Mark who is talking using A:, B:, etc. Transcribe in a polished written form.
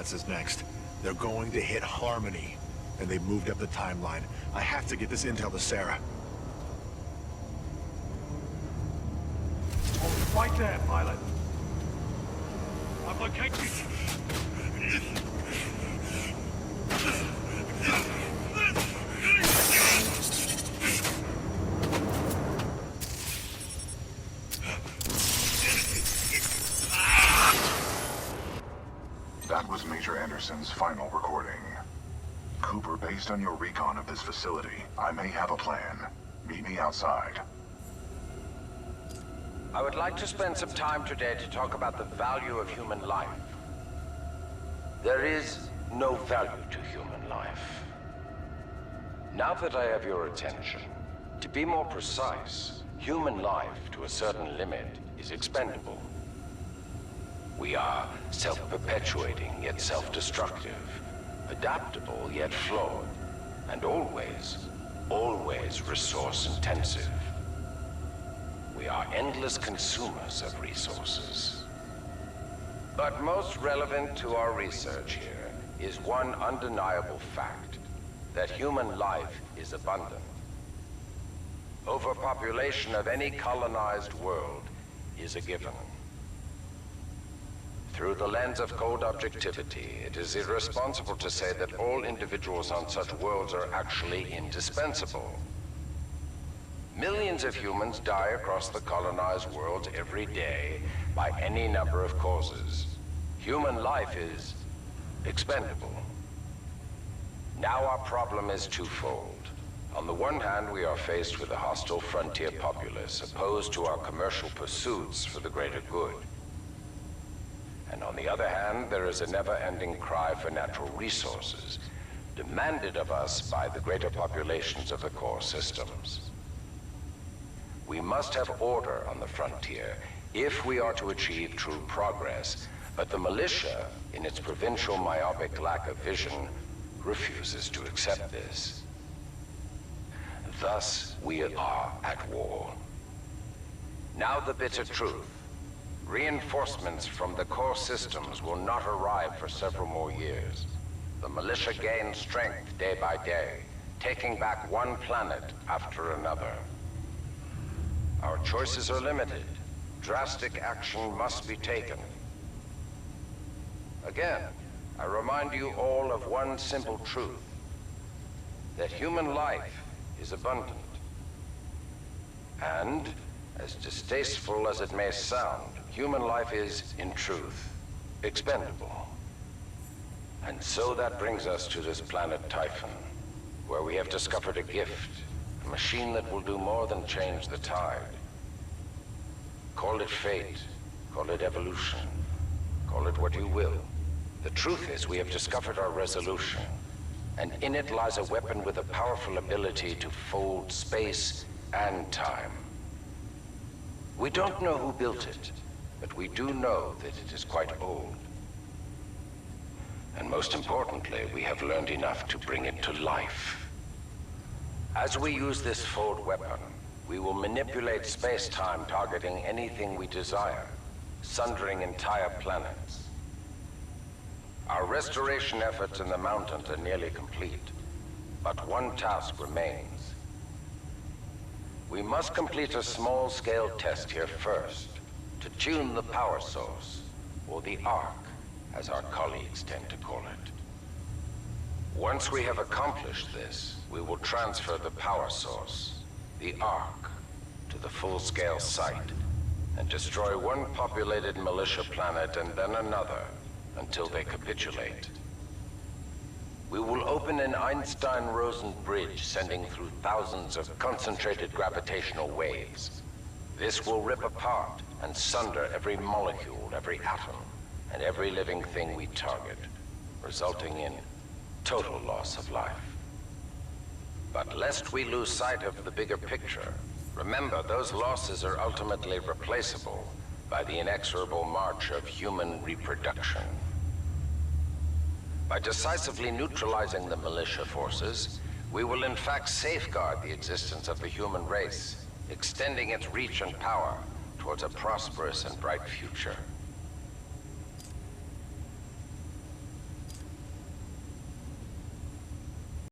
A: defenses next. They're going to hit Harmony, and they've moved up the timeline. I have to get this intel to Sarah.
B: Oh, right there, pilot. I've located you.
C: That was Major Anderson's final recording. Cooper, based on your recon of this facility, I may have a plan. Meet me outside.
D: I would like to spend some time today to talk about the value of human life. There is no value to human life. Now that I have your attention, to be more precise, human life to a certain limit is expendable. We are self-perpetuating yet self-destructive, adaptable yet flawed, and always resource-intensive. We are endless consumers of resources. But most relevant to our research here is one undeniable fact, that human life is abundant. Overpopulation of any colonized world is a given. Through the lens of cold objectivity, it is irresponsible to say that all individuals on such worlds are actually indispensable. Millions of humans die across the colonized worlds every day by any number of causes. Human life is expendable. Now our problem is twofold. On the one hand, we are faced with a hostile frontier populace opposed to our commercial pursuits for the greater good. And on the other hand, there is a never-ending cry for natural resources, demanded of us by the greater populations of the core systems. We must have order on the frontier if we are to achieve true progress, but the militia, in its provincial myopic lack of vision, refuses to accept this. Thus, we are at war. Now the bitter truth. Reinforcements from the core systems will not arrive for several more years. The militia gains strength day by day, taking back one planet after another. Our choices are limited. Drastic action must be taken. Again, I remind you all of one simple truth, that human life is abundant. And, as distasteful as it may sound, human life is, in truth, expendable. And so that brings us to this planet Typhon, where we have discovered a gift, a machine that will do more than change the tide. Call it fate, call it evolution, call it what you will. The truth is, we have discovered our resolution, and in it lies a weapon with a powerful ability to fold space and time. We don't know who built it, but we do know that it is quite old. And most importantly, we have learned enough to bring it to life. As we use this fold weapon, we will manipulate space-time, targeting anything we desire, sundering entire planets. Our restoration efforts in the mountains are nearly complete, but one task remains. We must complete a small-scale test here first, to tune the power source, or the arc, as our colleagues tend to call it. Once we have accomplished this, we will transfer the power source, the arc, to the full-scale site, and destroy one populated militia planet and then another, until they capitulate. We will open an Einstein-Rosen bridge sending through thousands of concentrated gravitational waves. This will rip apart and sunder every molecule, every atom, and every living thing we target, resulting in total loss of life. But lest we lose sight of the bigger picture, remember those losses are ultimately replaceable by the inexorable march of human reproduction. By decisively neutralizing the militia forces, we will in fact safeguard the existence of the human race, extending its reach and power towards a prosperous and bright future.